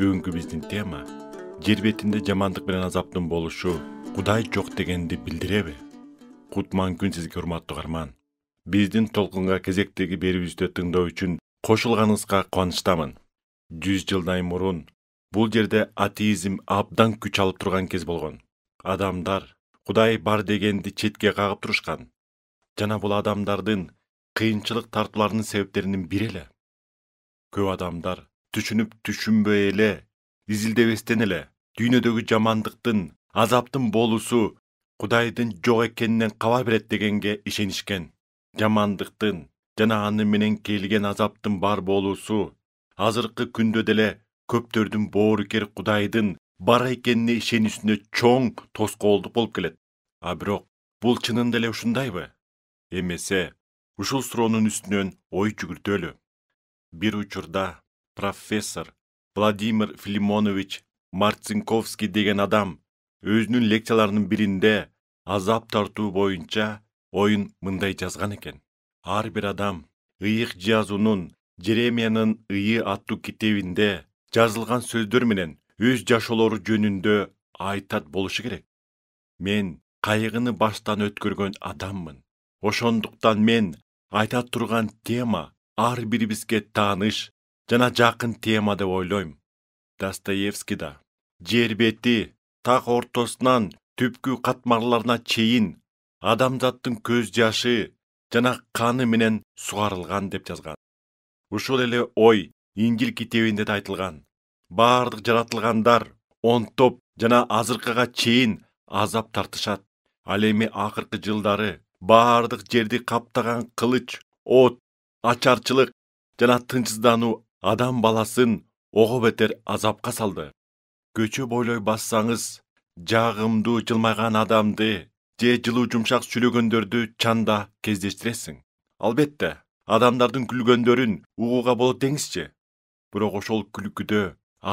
Бүгүнкү биздин тема жер бетинде жамандык менен азаптын болушу Кудай жок дегенди билдиреби? Кутман күн сизге урматтуу угарман. Биздин толкунга кезектеги берүүбүздү тыңдоо үчүн кошулганыңызга кубанычтамын. 100 жылдан мурун бул жерде атеизм абдан күч алып турган кез болгон. Адамдар Кудай бар дегенди четке кагып турушкан. Жана бул адамдардын кыйынчылык тартууларынын себептеринин бири эле. Көп адамдар түшүнүп түшүнбөй эле, изилдебестен эле дүйнөдөгү жамандыктын, азаптын болуусу Кудайдын жок экенинен кабар берет дегенге ишенишкен. Жамандыктын жана аны менен келген азаптын бар болуусу азыркы күндө деле көптөрдүн боорукер Кудайдын бар экенине ишенүүсүнө чоң тоскоолдук болуп келет. А бирок бул чынында эле ушундайбы? Эмесе, ушул суроонун үстүнөн ой жүгүртөлү. Бир учурда профессор Владимир Филимонович Марцинковский деген адам өзүнүн лекцияларынын биринде азап тартуу боюнча оюн мындай жазган экен. Ар бир адам ыйык жазуунун Жеремиянын ыйы аттуу китебинде жазылган сөздөр менен өз жашоолору жөнүндө айтат болушу керек. Мен кайгыны баштан өткөргөн адаммын. Ошондуктан мен айта турган тема ар бирибизге тааныш жана жакын тема деп ойлойм. Достоевский да жер бети так ортосунан түпкү катмарларына чейин адамзаттын көз жашы жана каны менен сугарылган деп жазган. Ушул эле ой Инжил китебинде да айтылган. Бардык жаратылгандар онтоп жана азыркыга чейин азап тартышат. Ал эми акыркы жылдары бардык жерди каптаган кылыч, от, ачарчылык жана тынчсыздануу адам баласын ого бетер азапка салды. Көчө бойлой бассаңыз, жагымдуу жылмайган адамды же жылуу жумшак сүйлөгөндөрдү чанда кездештиресиң. Албетте, адамдардын күлгөндөрүн угууга болот деңизчи. Бирок ошол күлкүдө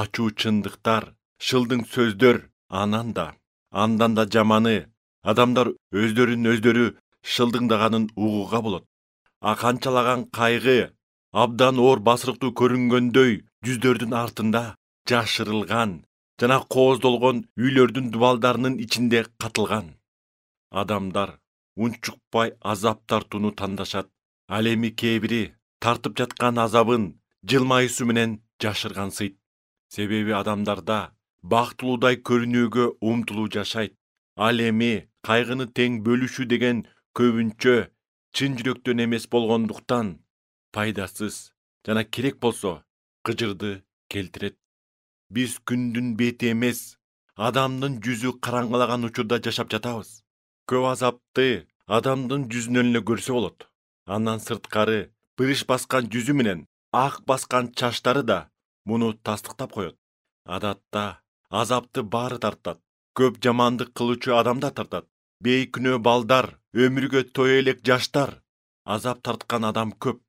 ачуу чындыктар, шылдың сөздөр андан да жаманы адамдар өздөрү шылдыңдаганын угууга болот. А канчалаган кайгы абдан оор басырыктуу көрүнгөндөй жүздөрдүн артында жашырылган жана кооздолгон үйлөрдүн дубалдарынын ичинде катылган. Адамдар унчукпай азап тартууну тандашат. Ал эми кээ бири тартып жаткан азабын жылмайуусу менен жашыргансыйт. Себеби адамдарда бактылуудай көрүнүүгө умтулуу жашайт. Ал эми кайгыны тең бөлүшүү деген көбүнчө чын жүрөктөн эмес болгондуктан пайдасыз жана керек болсо кыжырды келтирет. Биз күндүн бети эмес, адамдын жүзү караңгылаган учурда жашап жатабыз. Көп азапты адамдын жүзүнөн эле көрсө болот. Андан сырткары бырыш баскан жүзү менен ак баскан чачтары да муну тастыктап коет. Адатта азапты баары тартат. Көп жамандык кылуучу адам да тартат. Бейкүнөө балдар, өмүргө той элек жаштар. Азап тарткан адам көп.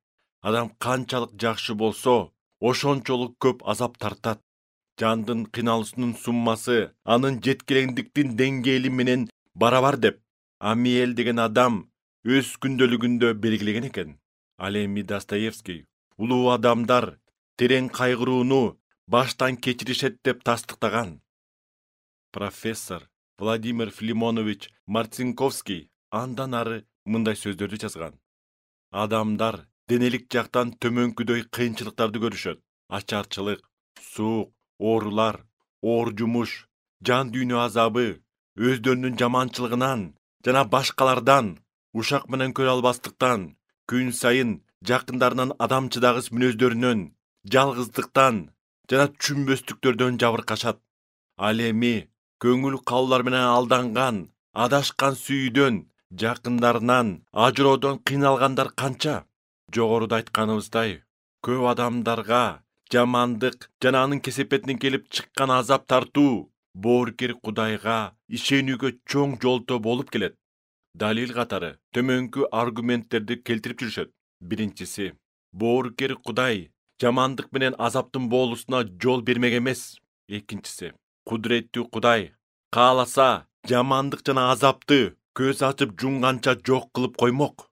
Адам канчалык жакшы болсо, ошончолук көп азап тартат. Жандын кыйналуусунун суммасы анын жеткилеңдиктин деңгээли менен барабар деп Амиэль деген адам өз күндөлүгүндө белгилеген экен. Ал эми Достоевский улуу адамдар терең кайгырууну баштан кечиришет деп тастыктаган. Профессор Владимир Филимонович Марцинковский андан ары мындай сөздөрдү жазган. Адамдар денелик жактан төмөнкүдөй кыйынчылыктарды көрүшөт. Ачарчылык, суук, оорулар, оор жумуш, жан дүйнө азабы, өздөрүнүн жаманчылыгынан жана башкалардан, ушак менен көрө албастыктан, күн сайын жакындарынан адамчыдагыс мүнөздөрүнөн, жалгыздыктан жана түшүнбөстүктөрдөн жабыркашат. Ал эми көңүл калуулар менен алданган, адашкан сүйүүдөн, жакындарынан ажыроодон кыйналгандар канча? Жогоруда айтканыбыздай, көп адамдарга жамандык жана анын кесепетинен келип чыккан азап тартуу боорукер Кудайга ишенүүгө чоң жолтоо болуп келет. Далил катары төмөнкү аргументтерди келтирип жүрүшөт. Биринчиси, боорукер Кудай жамандык менен азаптын болуусуна жол бермек эмес. Экинчиси, кудуреттүү Кудай кааласа жамандык жана азапты көз ачып жумганча жок кылып коймок.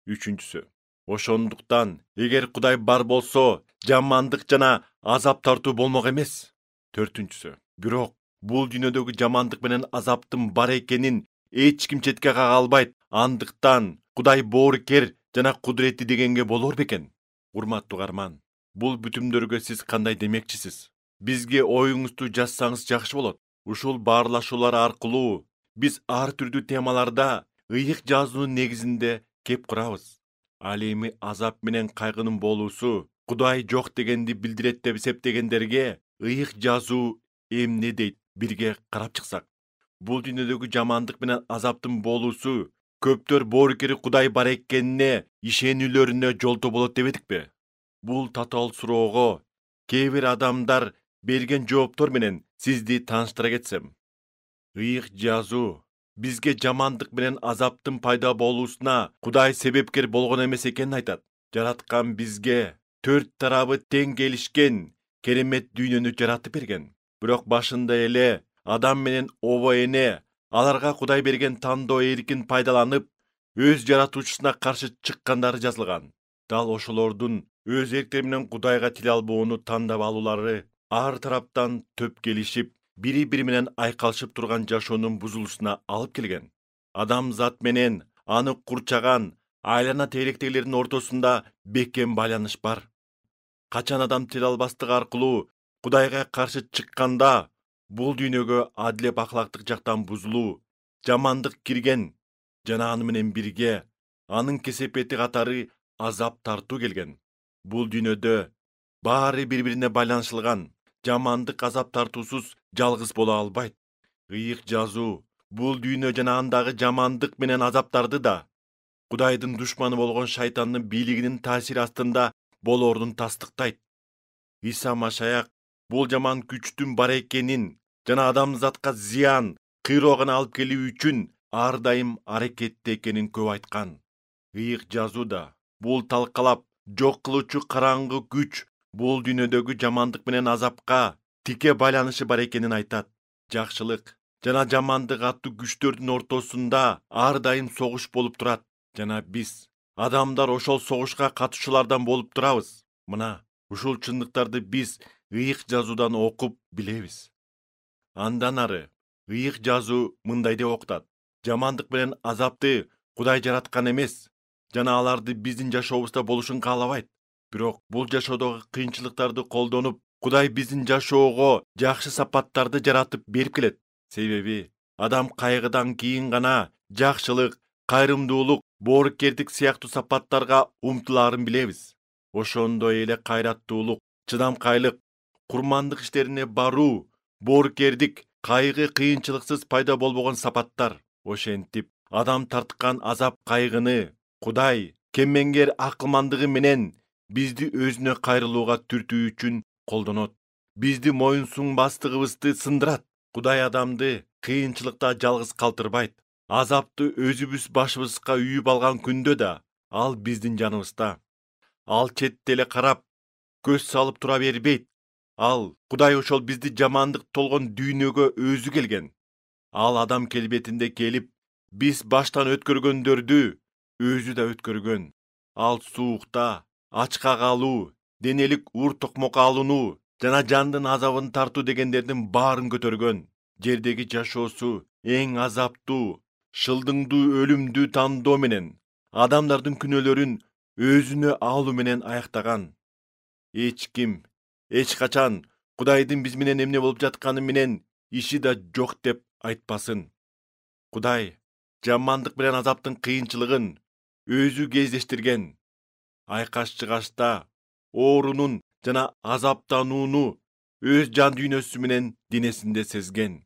Үчүнчүсү, ошондуктан эгер Кудай бар болсо, жамандык жана азап тартуу болмок эмес. Төртүнчүсү. Бирок бул дүйнөдөгү жамандык менен азаптын бар экенин эч ким четке кага албайт. Андыктан Кудай боорукер жана кудуретти дегенге болор бекен? Урматтуу угарман, бул бүтүмдөргө сиз кандай демекчисиз? Бизге оюңузду жазсаңыз жакшы болот. Ушул баарлашуулар аркылуу биз ар түрдүү темаларда ыйык жазуунун негизинде кеп курабыз. Ал эми азап менен кайгынын болуусу Кудай жок дегенди билдирет деп эсептегендерге ыйык жазуу эмне дейт, бирге карап чыксак. Бул дүйнөдөгү жамандык менен азаптын болуусу көптөр боорукери Кудай бар экенине ишенүүлөрүнө жолтоо болот дебедикпи? Бул татаал суроого кээ бир адамдар берген жооптор менен сизди тааныштыра кетсем. Ыйык жазуу бизге жамандык менен азаптын пайда болуусуна Кудай себепкер болгон эмес экенин айтат. Жараткан бизге төрт тарабы тең келишкен керемет дүйнөнү жаратып берген. Бирок башында эле адам менен оба эне аларга Кудай берген тандоо эркин пайдаланып, өз жаратуучусуна каршы чыккандары жазылган. Дал ошолордун өз эрктери менен Кудайга тиле албоону тандап алуулары ар тараптан төп келишип, бири-бири менен айкалышып турган жашоонун бузулушуна алып келген. Адамзат менен аны курчаган айлана тейлектегилердин ортосунда бекем байланыш бар. Качан адам тиле албастыгы аркылуу Кудайга каршы чыкканда, бул дүйнөгө адилеп акылактык жактан бузулуу, жамандык кирген жана аны менен бирге анын кесепети катары азап тартуу келген. Бул дүйнөдө баары бири-бирине байланышылган. Жамандык азап тартуусуз жалгыз боло албайт. Ыйык жазуу бул дүйнө жана андагы жамандык менен азаптарды да Кудайдын душманы болгон шайтандын бийлигинин таасири астында болоорун тастыктайт. Иса Машаяк бул жаман күчтүн бар экенин жана адамзатка зыян, кыйроо гана алып келүү үчүн ар дайым аракетте экенин көп айткан. Ыйык жазуу да бул талкалап жок кылуучу караңгы күч бул дүйнөдөгү жамандык менен азапка тике байланышы бар экенин айтат. Жакшылык жана жамандык аттуу күчтөрдүн ортосунда ар дайым согуш болуп турат жана биз адамдар ошол согушка катышуулардан болуп турабыз. Мына ушул чындыктарды биз ыйык жазуудан окуп билебиз. Андан ары ыйык жазуу мындай деп окутат: жамандык менен азапты Кудай жараткан эмес жана аларды биздин жашообузда болушун каалабайт. Бирок бул жашоодогу кыйынчылыктарды колдонуп, Кудай биздин жашоого жакшы сапаттарды жаратып берип келет. Себеби адам кайгыдан кийин гана жакшылык, кайрымдуулук, боорукердик сыяктуу сапаттарга умтулаарын билебиз. Ошондой эле кайраттуулук, чыдамкайлык, курмандык иштерине баруу, боорукердик, кайгы кыйынчылыксыз пайда болбогон сапаттар. Ошентип адам тарткан азап кайгыны Кудай кеммеңгер акылмандыгы менен бизди өзүнө кайрылууга түртүү үчүн колдонот. Бизди моюнсунбастыгыбызды сындырат. Кудай адамды кыйынчылыкта жалгыз калтырбайт. Азапты өзүбүз башыбызга үйүп алган күндө да ал биздин жаныбызда. Ал четте эле карап, көз салып тура бербейт. Ал Кудай ошол бизди жамандык толгон дүйнөгө өзү келген. Ал адам келбетинде келип, биз баштан өткөргөндөрдү өзү да өткөргөн. Ал суукта, ачка калуу, денелик ур токмокко алынуу жана жандын азабын тартуу дегендердин баарын көтөргөн. Жердеги жашоосу эң азаптуу, шылдыңдуу өлүмдүү тандоо менен адамдардын күнөөлөрүн өзүнө алуу менен аяктаган. Эч ким эч качан Кудайдын биз менен эмне болуп жатканы менен иши да жок деп айтпасын. Кудай жамандык менен азаптын кыйынчылыгын өзү кездештирген. Айкаш-чыгашта оорунун жана азаптанууну өз жан дүйнөсү менен денесинде сезген.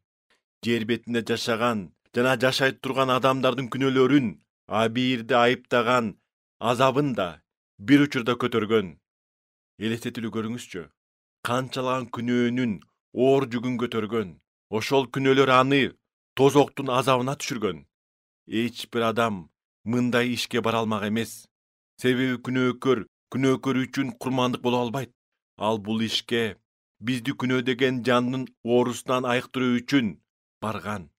Жер бетинде жашаган жана жашай турган адамдардын күнөөлөрүн, абийирди айыптаган азабын да бир учурда көтөргөн. Элестетилүү көрүңүзчү, канчалаган күнөөнүн оор жүгүн көтөргөн. Ошол күнөөлөр аны тозоктун азабына түшүргөн. Эч бир адам мындай ишке бара алмак эмес. Себеби күнөөкөр үчүн курмандык боло албайт. Ал бул ишке бизди күнөөдөгөн жандын оорусунан айыктыруу үчүн барган.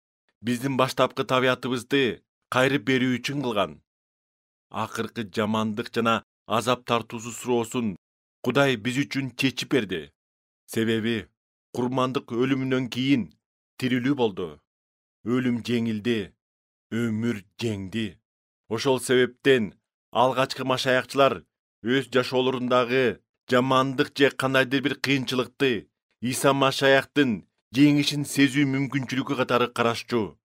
Биздин баштапкы табиятыбызды кайрып берүү үчүн кылган. Акыркы жамандык жана азап тартуусу суроосун Кудай биз үчүн чечип берди. Себеби Курмандык өлүмүнөн кийин тирилүү болду. Өлүм жеңилди, өмүр жеңди. Ошол себептен алгачкы машаякчылар өз жашоолорундагы жамандык же кандайдыр бир кыйынчылыкты Иса Машаяктын жеңишин сезүү мүмкүнчүлүгү катары карашчу.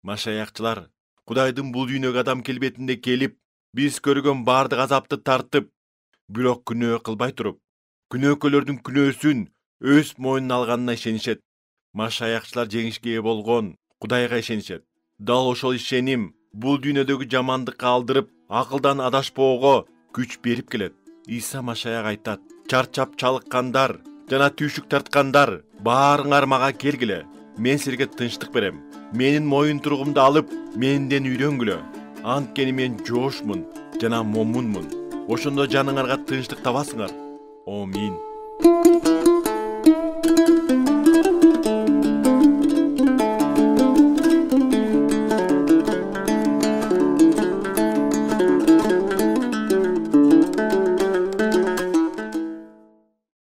Машаякчылар Кудайдын бул дүйнөгө адам келбетинде келип, биз көргөн бардык азапты тартып, бирок күнөө кылбай туруп, күнөөкөөлөрдүн күнөөсүн өз мойнуна алганына ишенишет. Машаякчылар жеңишке ээ болгон Кудайга ишенишет. Дал ошол ишеним бул дүйнөдөгү жамандыкка алдырып, акылдан адашпоого күч берип келет. Иса Машаяк айтат: чарчап чалыккандар жана түйшүк тарткандар, баарыңар мага келгиле. Мен силерге тынчтык берем. Менин моюн тургумду алып, менден үйрөнгүлө. Анткени мен жоошмун жана момунмун. Ошондо жаныңарга тынчтык табасыңар. Амин.